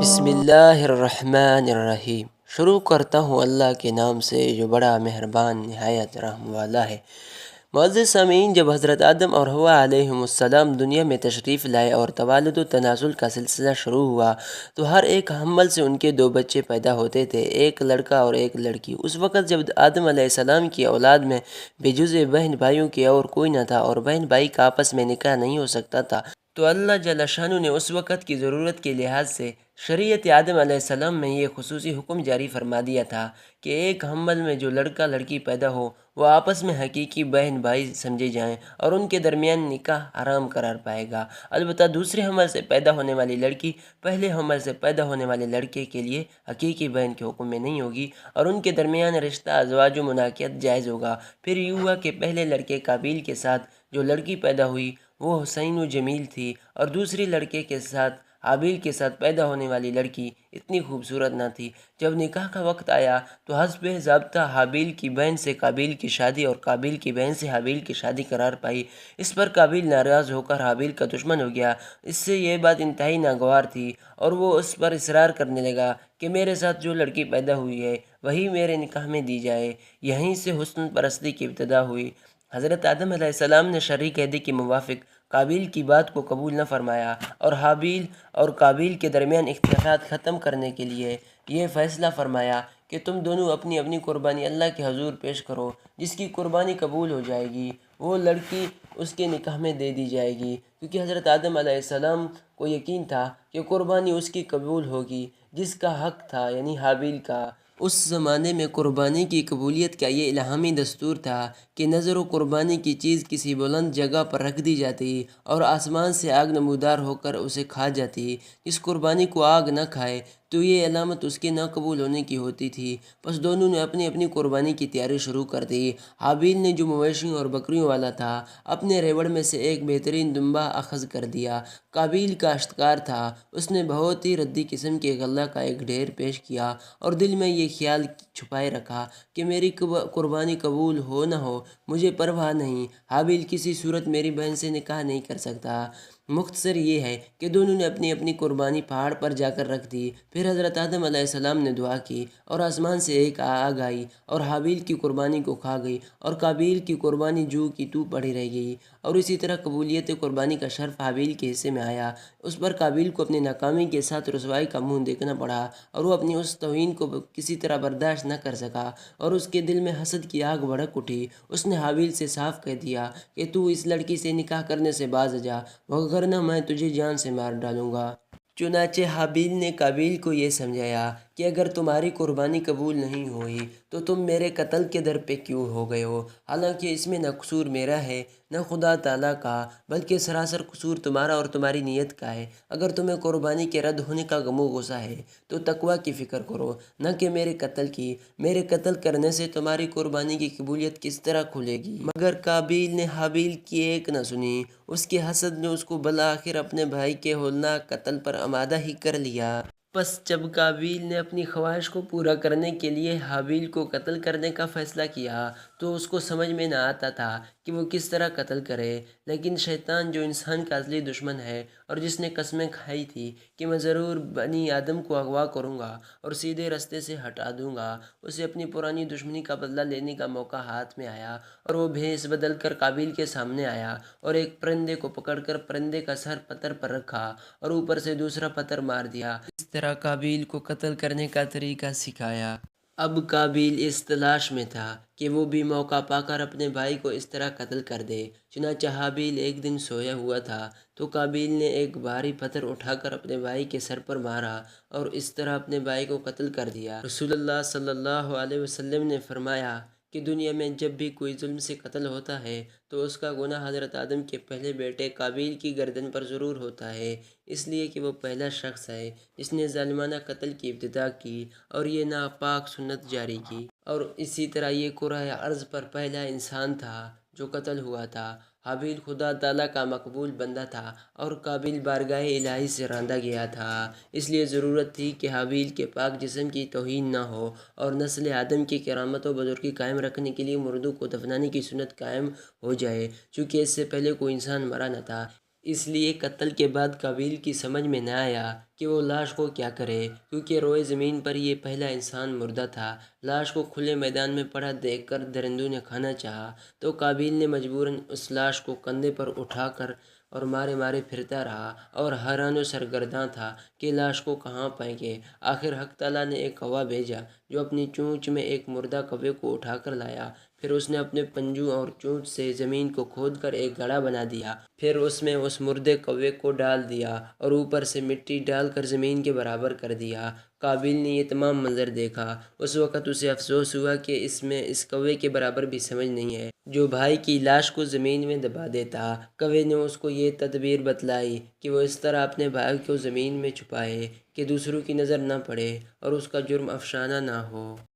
بسم اللہ الرحمن الرحیم۔ شروع کرتا ہوں اللہ کے نام سے جو بڑا مہربان نہایت رحم والا ہے۔ معزز سامعین، جب حضرت آدم اور حوا علیہم السلام دنیا میں تشریف لائے اور توالد و تناسل کا سلسلہ شروع ہوا تو ہر ایک حمل سے ان کے دو بچے پیدا ہوتے تھے، ایک لڑکا اور ایک لڑکی۔ اس وقت جب آدم علیہ السلام کی اولاد میں بجز بہن بھائیوں کے اور کوئی نہ تھا اور بہن بھائی کا آپس میں نکاح نہیں ہو سکتا تھا، تو اللہ جل شانہ نے اس وقت کی ضرورت کے لحاظ سے شریعت آدم علیہ السلام میں یہ خصوصی حکم جاری فرما دیا تھا کہ ایک حمل میں جو لڑکا لڑکی پیدا ہو وہ آپس میں حقیقی بہن بھائی سمجھے جائیں اور ان کے درمیان نکاح حرام قرار پائے گا۔ البتہ دوسرے حمل سے پیدا ہونے والی لڑکی پہلے حمل سے پیدا ہونے والے لڑکے کے لیے حقیقی بہن کے حکم میں نہیں ہوگی اور ان کے درمیان رشتہ ازواج و مناکحت جائز ہوگا۔ پھر یہ ہوا کہ پہلے لڑکے قابیل کے ساتھ جو لڑکی پیدا ہوئی وہ حسین و جمیل تھی اور دوسری لڑکے کے ساتھ حابیل کے ساتھ پیدا ہونے والی لڑکی اتنی خوبصورت نہ تھی۔ جب نکاح کا وقت آیا تو حسب ضابطہ حابیل کی بہن سے قابیل کی شادی اور قابیل کی بہن سے حابیل کی شادی قرار پائی۔ اس پر قابیل ناراض ہو کر حابیل کا دشمن ہو گیا۔ اس سے یہ بات انتہائی ناگوار تھی اور وہ اس پر اصرار کرنے لگا کہ میرے ساتھ جو لڑکی پیدا ہوئی ہے وہی میرے نکاح میں دی جائے۔ یہیں سے حسن پرستی کی ابتدا ہوئی۔ حضرت آدم علیہ السلام نے شرعی قاعدے کے موافق قابیل کی بات کو قبول نہ فرمایا اور حابیل اور قابیل کے درمیان اختلافات ختم کرنے کے لیے یہ فیصلہ فرمایا کہ تم دونوں اپنی اپنی قربانی اللہ کے حضور پیش کرو، جس کی قربانی قبول ہو جائے گی وہ لڑکی اس کے نکاح میں دے دی جائے گی، کیونکہ حضرت آدم علیہ السلام کو یقین تھا کہ قربانی اس کی قبول ہوگی جس کا حق تھا، یعنی حابیل کا۔ اس زمانے میں قربانی کی قبولیت کا یہ الہامی دستور تھا کہ نظر و قربانی کی چیز کسی بلند جگہ پر رکھ دی جاتی اور آسمان سے آگ نمودار ہو کر اسے کھا جاتی۔ جس قربانی کو آگ نہ کھائے تو یہ علامت اس کے نہ قبول ہونے کی ہوتی تھی۔ پس دونوں نے اپنی اپنی قربانی کی تیاری شروع کر دی۔ حابیل نے جو مویشیوں اور بکریوں والا تھا اپنے ریوڑ میں سے ایک بہترین دمبا اخذ کر دیا۔ قابیل کاشتکار تھا، اس نے بہت ہی ردی قسم کے غلہ کا ایک ڈھیر پیش کیا اور دل میں یہ خیال چھپائے رکھا کہ میری قربانی قبول ہو نہ ہو مجھے پرواہ نہیں، حابیل کسی صورت میری بہن سے نکاح نہیں کر سکتا۔ مختصر یہ ہے کہ دونوں نے اپنی اپنی قربانی پہاڑ پر جا کر رکھ دی۔ پھر حضرت آدم علیہ السلام نے دعا کی اور آسمان سے ایک آگ آئی اور حابیل کی قربانی کو کھا گئی اور قابیل کی قربانی جو کی تو پڑی رہ گئی، اور اسی طرح قبولیت قربانی کا شرف حابیل کے حصے میں آیا۔ اس پر قابیل کو اپنی ناکامی کے ساتھ رسوائی کا منہ دیکھنا پڑا اور وہ اپنی اس توہین کو کسی طرح برداشت نہ کر سکا اور اس کے دل میں حسد کی آگ بھڑک اٹھی۔ اس نے حابیل سے صاف کہہ دیا کہ تو اس لڑکی سے نکاح کرنے سے باز آ جا، وگرنہ میں تجھے جان سے مار ڈالوں گا۔ چنانچہ حابیل نے قابیل کو یہ سمجھایا کہ اگر تمہاری قربانی قبول نہیں ہوئی تو تم میرے قتل کے در پہ کیوں ہو گئے ہو، حالانکہ اس میں نہ قصور میرا ہے نہ خدا تعالیٰ کا، بلکہ سراسر قصور تمہارا اور تمہاری نیت کا ہے۔ اگر تمہیں قربانی کے رد ہونے کا غم و غصہ ہے تو تقویٰ کی فکر کرو، نہ کہ میرے قتل کی۔ میرے قتل کرنے سے تمہاری قربانی کی قبولیت کس طرح کھلے گی؟ مگر قابیل نے حابیل کی ایک نہ سنی۔ اس کے حسد نے اس کو بالآخر اپنے بھائی کے ہولناک قتل پر آمادہ ہی کر لیا۔ پس جب قابیل نے اپنی خواہش کو پورا کرنے کے لیے حابیل کو قتل کرنے کا فیصلہ کیا تو اس کو سمجھ میں نہ آتا تھا کہ وہ کس طرح قتل کرے، لیکن شیطان جو انسان کا اصلی دشمن ہے اور جس نے قسمیں کھائی تھی کہ میں ضرور بنی آدم کو اغوا کروں گا اور سیدھے رستے سے ہٹا دوں گا، اسے اپنی پرانی دشمنی کا بدلہ لینے کا موقع ہاتھ میں آیا اور وہ بھیس بدل کر قابیل کے سامنے آیا اور ایک پرندے کو پکڑ کر پرندے کا سر پتھر پر رکھا اور اوپر سے دوسرا پتھر مار دیا۔ اس طرح قابیل کو قتل کرنے کا طریقہ سکھایا۔ اب قابیل اس تلاش میں تھا کہ وہ بھی موقع پا کر اپنے بھائی کو اس طرح قتل کر دے۔ چنانچہ حابیل ایک دن سویا ہوا تھا تو قابیل نے ایک بھاری پتھر اٹھا کر اپنے بھائی کے سر پر مارا اور اس طرح اپنے بھائی کو قتل کر دیا۔ رسول اللہ صلی اللہ علیہ وسلم نے فرمایا کہ دنیا میں جب بھی کوئی ظلم سے قتل ہوتا ہے تو اس کا گناہ حضرت آدم کے پہلے بیٹے قابیل کی گردن پر ضرور ہوتا ہے، اس لیے کہ وہ پہلا شخص ہے جس نے ظالمانہ قتل کی ابتدا کی اور یہ ناپاک سنت جاری کی، اور اسی طرح یہ کرۂ ارض پر پہلا انسان تھا جو قتل ہوا تھا۔ حابیل خدا تعالیٰ کا مقبول بندہ تھا اور قابیل بارگاہ الہی سے راندا گیا تھا، اس لیے ضرورت تھی کہ حابیل کے پاک جسم کی توہین نہ ہو اور نسل آدم کی کرامت و بزرگی قائم رکھنے کے لیے مردوں کو دفنانے کی سنت قائم ہو جائے، چونکہ اس سے پہلے کوئی انسان مرا نہ تھا۔ اس لیے قتل کے بعد قابیل کی سمجھ میں نہ آیا کہ وہ لاش کو کیا کرے، کیونکہ روئے زمین پر یہ پہلا انسان مردہ تھا۔ لاش کو کھلے میدان میں پڑا دیکھ کر درندوں نے کھانا چاہا تو قابیل نے مجبوراً اس لاش کو کندھے پر اٹھا کر اور مارے مارے پھرتا رہا اور حیران و سرگرداں تھا کہ لاش کو کہاں پھینکے۔ آخر حق تعالیٰ نے ایک کوہ بھیجا جو اپنی چونچ میں ایک مردہ کوے کو اٹھا کر لایا۔ پھر اس نے اپنے پنجوں اور چونچ سے زمین کو کھود کر ایک گڑھا بنا دیا۔ پھر اس میں اس مردے کوے کو ڈال دیا اور اوپر سے مٹی ڈال کر زمین کے برابر کر دیا۔ قابیل نے یہ تمام منظر دیکھا۔ اس وقت اسے افسوس ہوا کہ اس میں اس کوے کے برابر بھی سمجھ نہیں ہے جو بھائی کی لاش کو زمین میں دبا دیتا۔ کوے نے اس کو یہ تدبیر بتلائی کہ وہ اس طرح اپنے بھائی کو زمین میں چھپائے کہ دوسروں کی نظر نہ پڑے اور اس کا جرم افشانہ نہ ہو۔